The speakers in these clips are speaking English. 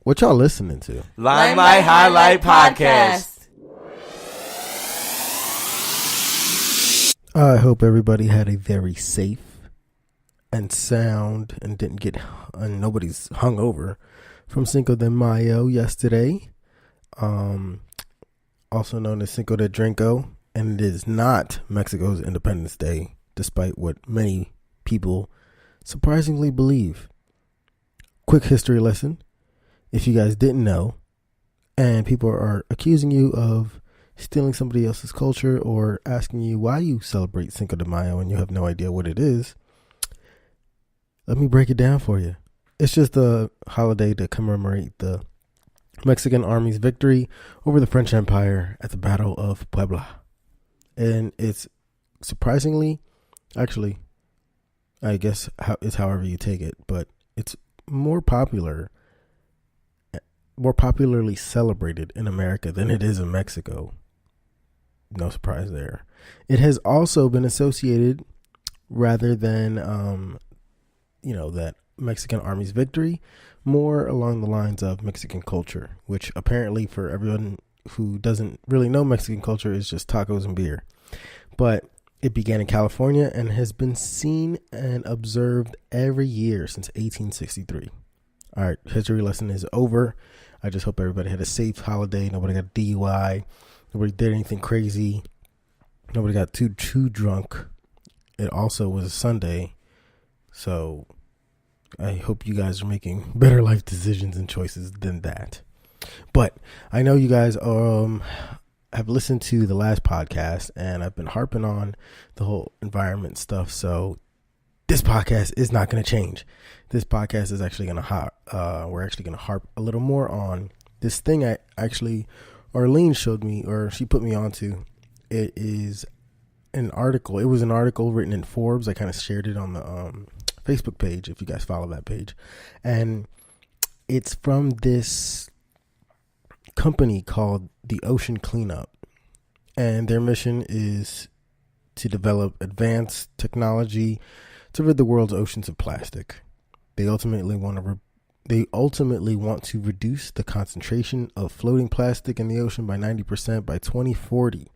What y'all listening to? Limelight Highlight Podcast. I hope everybody had a very safe and sound and didn't get and nobody's hungover from Cinco de Mayo yesterday, also known as Cinco de Drinko, and it is not Mexico's Independence Day, despite what many people surprisingly believe. Quick history lesson. If you guys didn't know, and people are accusing you of stealing somebody else's culture or asking you why you celebrate Cinco de Mayo and you have no idea what it is, let me break it down for you. It's just a holiday to commemorate the Mexican army's victory over the French Empire at the Battle of Puebla. And it's surprisingly, actually, I guess it's however you take it, but it's more popularly celebrated in America than it is in Mexico. No surprise there. It has also been associated, rather than, that Mexican army's victory, more along the lines of Mexican culture, which apparently for everyone who doesn't really know Mexican culture is just tacos and beer. But it began in California and has been seen and observed every year since 1863. All right, history lesson is over. I just hope everybody had a safe holiday. Nobody got a DUI. Nobody did anything crazy. Nobody got too drunk. It also was a Sunday. So I hope you guys are making better life decisions and choices than that. But I know you guys have listened to the last podcast, and I've been harping on the whole environment stuff. So this podcast is not going to change. This podcast is actually going to we're actually going to harp a little more on this thing Arlene showed me, or she put me onto. It is an article. It was an article written in Forbes. I kind of shared it on the Facebook page, if you guys follow that page. And it's from this company called the Ocean Cleanup. And their mission is to develop advanced technology to rid the world's oceans of plastic. They ultimately want to reduce the concentration of floating plastic in the ocean by 90% by 2040,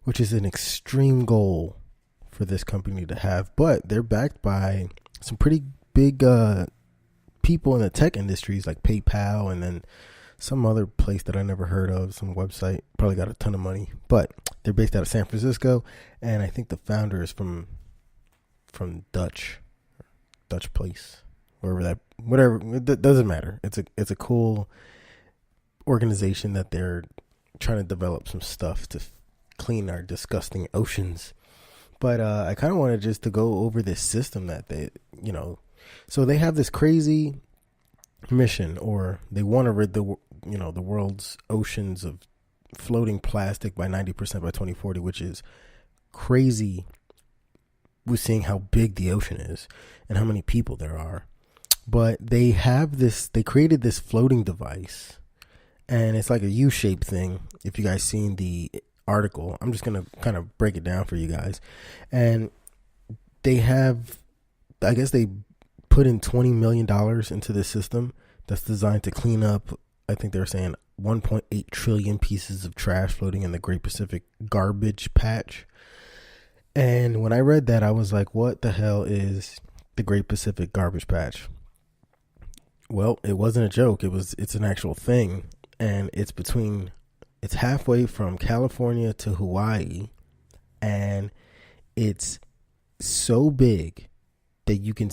which is an extreme goal for this company to have. But they're backed by some pretty big people in the tech industries like PayPal, and then some other place that I never heard of, some website, probably got a ton of money. But they're based out of San Francisco, and I think the founder is from Dutch place, whatever, it doesn't matter. It's a cool organization that they're trying to develop some stuff to clean our disgusting oceans. But I kind of wanted just to go over this system that they, so they have this crazy mission, or they want to rid the world's oceans of floating plastic by 90% by 2040, which is crazy. We're seeing how big the ocean is and how many people there are. But they created this floating device, and it's like a U-shaped thing. If you guys seen the article, I'm just going to kind of break it down for you guys. And they put in $20 million into this system that's designed to clean up, I think they're saying 1.8 trillion pieces of trash floating in the Great Pacific Garbage Patch. And when I read that, I was like, what the hell is the Great Pacific Garbage Patch? Well, it wasn't a joke. It's an actual thing. And it's halfway from California to Hawaii. And it's so big that you can,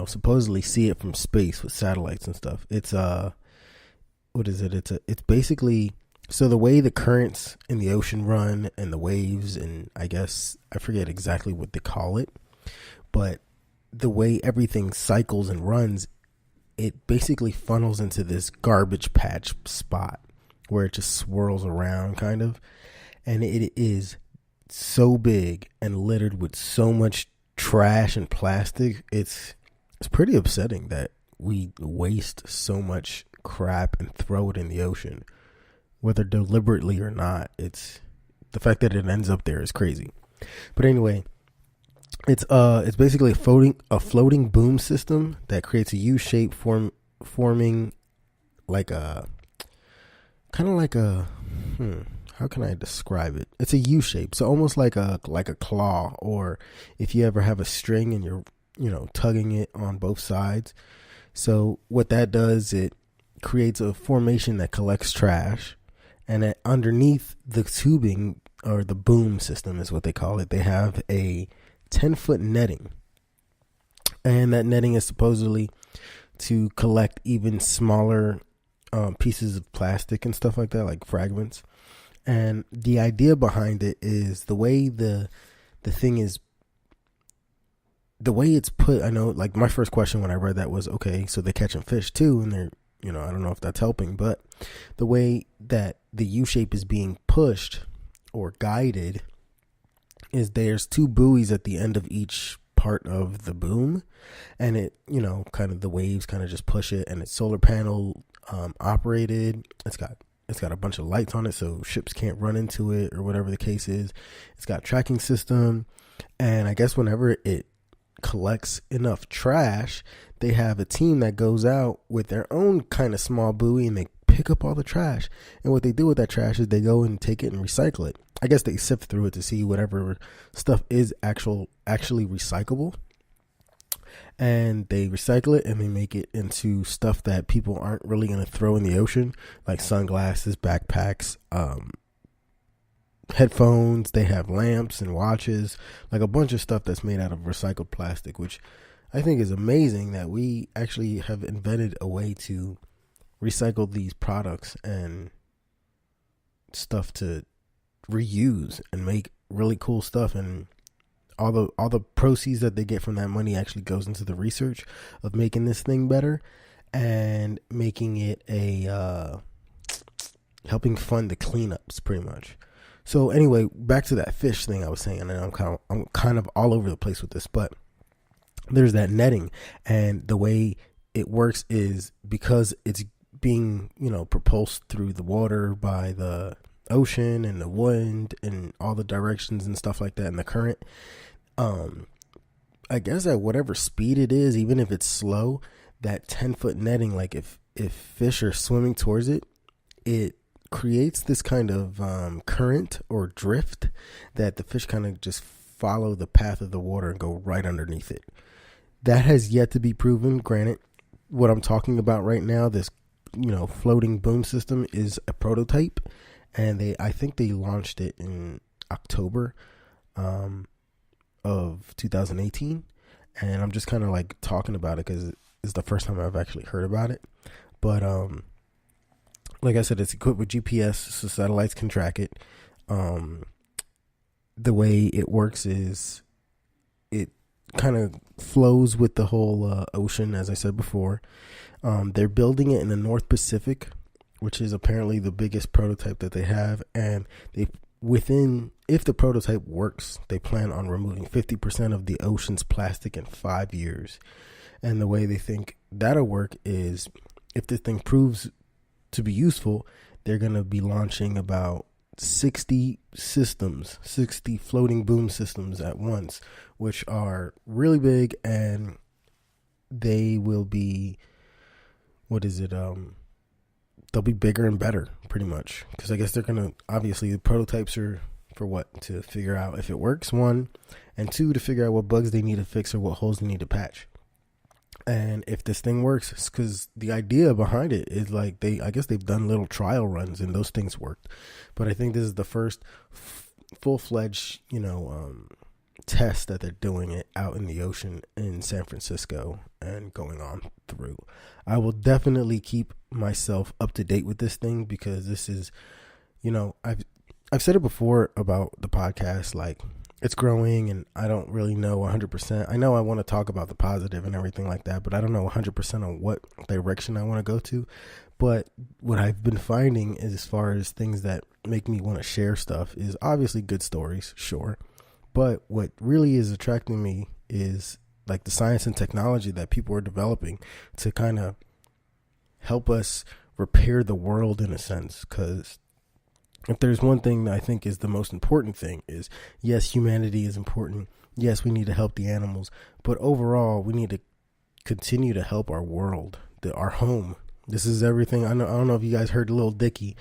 supposedly see it from space with satellites and stuff. It's what is it? It's basically, so the way the currents in the ocean run and the waves, and I guess I forget exactly what they call it, but the way everything cycles and runs, it basically funnels into this garbage patch spot where it just swirls around kind of. And it is so big and littered with so much trash and plastic. It's pretty upsetting that we waste so much crap and throw it in the ocean, whether deliberately or not. It's the fact that it ends up there is crazy. But anyway, it's basically a floating boom system that creates a U shape forming like a kind of like a how can I describe it? It's a U shape, so almost like a claw, or if you ever have a string and you're tugging it on both sides. So what that does, it creates a formation that collects trash, and underneath the tubing, or the boom system is what they call it, they have a 10-foot netting, and that netting is supposedly to collect even smaller pieces of plastic and stuff like that, like fragments. And the idea behind it is the way the thing is, the way it's put. I know, like, my first question when I read that was, okay, so they're catching fish too, and they're, I don't know if that's helping, but the way that the U shape is being pushed or guided is there's two buoys at the end of each part of the boom, and it, kind of the waves kind of just push it, and it's solar panel operated. It's got a bunch of lights on it so ships can't run into it or whatever the case is. It's got a tracking system, and I guess whenever it collects enough trash, they have a team that goes out with their own kind of small buoy, and they pick up all the trash. And what they do with that trash is they go and take it and recycle it. I guess they sift through it to see whatever stuff is actually recyclable, and they recycle it and they make it into stuff that people aren't really going to throw in the ocean, like sunglasses, backpacks, headphones. They have lamps and watches, like a bunch of stuff that's made out of recycled plastic, which I think is amazing that we actually have invented a way to recycle these products and stuff to reuse and make really cool stuff. And all the proceeds that they get from that money actually goes into the research of making this thing better and making it helping fund the cleanups, pretty much. So anyway, back to that fish thing I was saying, and I'm kind of all over the place with this, but there's that netting, and the way it works is because it's being, propulsed through the water by the ocean and the wind and all the directions and stuff like that, and the current. I guess at whatever speed it is, even if it's slow, that 10-foot netting, like if fish are swimming towards it, it creates this kind of current or drift that the fish kind of just follow the path of the water and go right underneath it. That has yet to be proven. Granted, what I'm talking about right now, this floating boom system, is a prototype, and I think they launched it in October of 2018, and I'm just kind of like talking about it because it's the first time I've actually heard about it. But like I said, it's equipped with GPS, so satellites can track it. The way it works is it kind of flows with the whole ocean, as I said before. They're building it in the North Pacific, which is apparently the biggest prototype that they have. And if the prototype works, they plan on removing 50% of the ocean's plastic in 5 years. And the way they think that'll work is, if this thing proves to be useful, they're going to be launching about 60 floating boom systems at once, which are really big, and they will be, they'll be bigger and better, pretty much, because I guess they're going to, obviously the prototypes are for what? To figure out if it works, one, and two, to figure out what bugs they need to fix or what holes they need to patch. And if this thing works, because the idea behind it is like I guess they've done little trial runs and those things worked, but I think this is the first full-fledged, test that they're doing it out in the ocean in San Francisco and going on through. I will definitely keep myself up to date with this thing, because this is, I've said it before about the podcast, like, it's growing, and I don't really know 100%. I know I want to talk about the positive and everything like that, but I don't know 100% on what direction I want to go to. But what I've been finding is, as far as things that make me want to share stuff, is obviously good stories, sure. But what really is attracting me is like the science and technology that people are developing to kind of help us repair the world, in a sense. Because if there's one thing that I think is the most important thing, is, yes, humanity is important. Yes, we need to help the animals. But overall, we need to continue to help our world, our home, This is everything. I don't know if you guys heard Lil Dicky.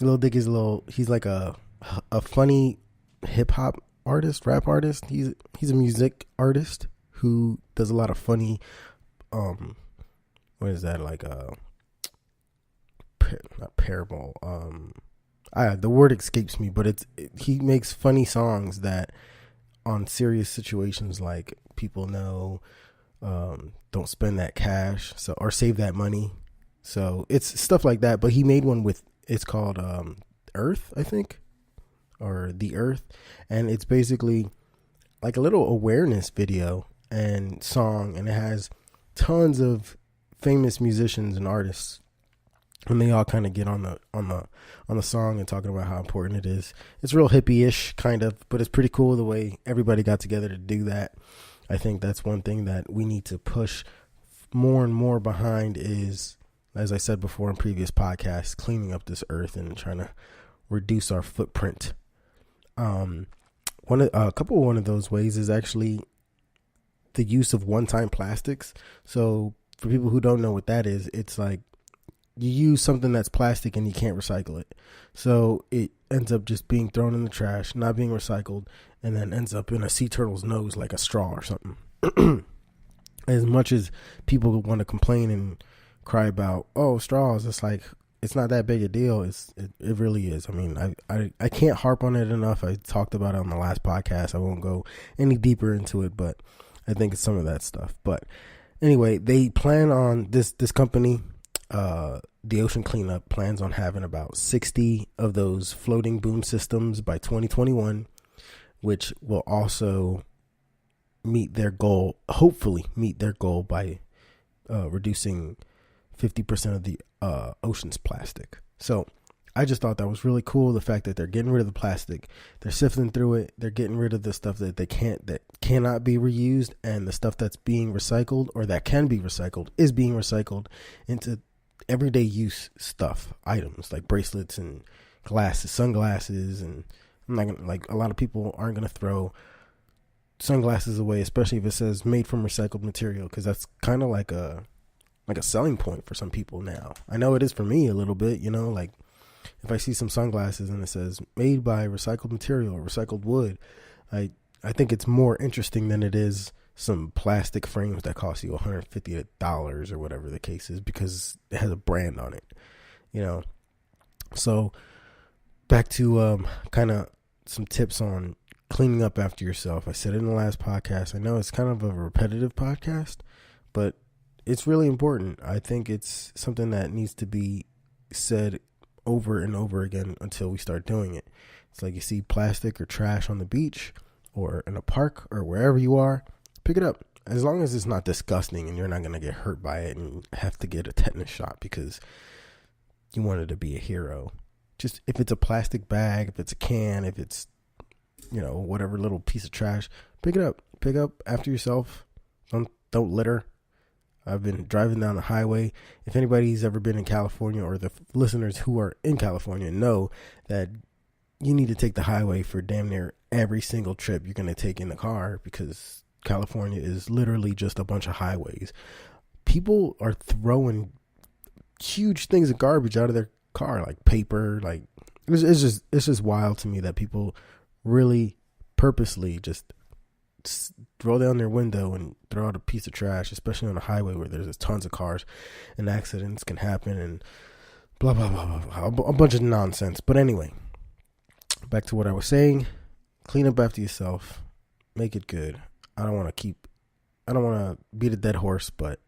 Lil Dicky's he's like a funny hip hop artist, rap artist. He's a music artist who does a lot of funny, what is that, like not parable. The word escapes me, but he makes funny songs that on serious situations, like people know, don't spend that cash, or save that money. So it's stuff like that. But he made one it's called Earth, I think, or The Earth, and it's basically like a little awareness video and song, and it has tons of famous musicians and artists, and they all kind of get on the song and talking about how important it is. It's real hippie-ish kind of, but it's pretty cool the way everybody got together to do that. I think that's one thing that we need to push more and more behind is, as I said before in previous podcasts, cleaning up this earth and trying to reduce our footprint. One of those ways is actually the use of one-time plastics. So for people who don't know what that is, it's like you use something that's plastic and you can't recycle it. So it ends up just being thrown in the trash, not being recycled, and then ends up in a sea turtle's nose like a straw or something. As much as people want to complain and cry about, oh, straws, it's like, it's not that big a deal. It really is. I mean, I can't harp on it enough. I talked about it on the last podcast. I won't go any deeper into it, but I think it's some of that stuff. But anyway, they plan on this company, the Ocean Cleanup, plans on having about 60 of those floating boom systems by 2021, which will also meet their goal, hopefully meet their goal by reducing 50% of the ocean's plastic. So I just thought that was really cool. The fact that they're getting rid of the plastic, they're sifting through it, they're getting rid of the stuff that that cannot be reused, and the stuff that's being recycled or that can be recycled is being recycled into everyday use stuff, items like bracelets and glasses, sunglasses. And I'm not gonna, like, a lot of people aren't gonna throw sunglasses away, especially if it says made from recycled material, because that's kind of like a selling point for some people now. I know it is for me a little bit, like if I see some sunglasses and it says made by recycled material or recycled wood, I think it's more interesting than it is some plastic frames that cost you $150 or whatever the case is, because it has a brand on it, So back to kind of some tips on cleaning up after yourself. I said it in the last podcast. I know it's kind of a repetitive podcast, but it's really important. I think it's something that needs to be said over and over again until we start doing it. It's like you see plastic or trash on the beach or in a park or wherever you are, pick it up. As long as it's not disgusting and you're not going to get hurt by it and have to get a tetanus shot because you wanted to be a hero. Just if it's a plastic bag, if it's a can, if it's, whatever little piece of trash, pick it up. Pick up after yourself. Don't litter. I've been driving down the highway. If anybody's ever been in California, or the listeners who are in California know that you need to take the highway for damn near every single trip you're going to take in the car, because California is literally just a bunch of highways. People are throwing huge things of garbage out of their car, like paper, like it's just wild to me that people really purposely just roll down their window and throw out a piece of trash, especially on a highway where there's tons of cars and accidents can happen and blah, blah, blah, blah, blah, a bunch of nonsense. But anyway, back to what I was saying. Clean up after yourself. Make it good. I don't want to beat a dead horse, but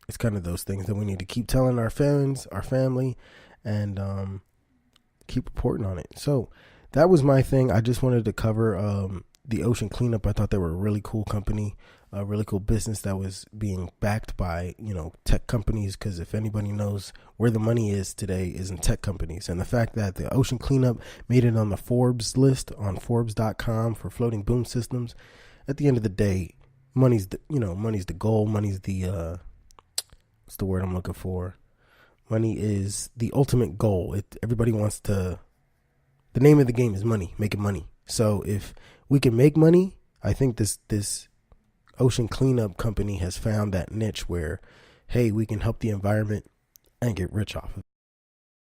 it's kind of those things that we need to keep telling our friends, our family, and keep reporting on it. So that was my thing. I just wanted to cover the Ocean Cleanup. I thought they were a really cool company, a really cool business that was being backed by, tech companies, because if anybody knows where the money is today is in tech companies. And the fact that the Ocean Cleanup made it on the Forbes list on Forbes.com for floating boom systems, at the end of the day, money's the goal. Money's the, what's the word I'm looking for? Money is the ultimate goal. Everybody wants to, the name of the game is money, making money. So if we can make money, I think this Ocean Cleanup company has found that niche where, hey, we can help the environment and get rich off of it.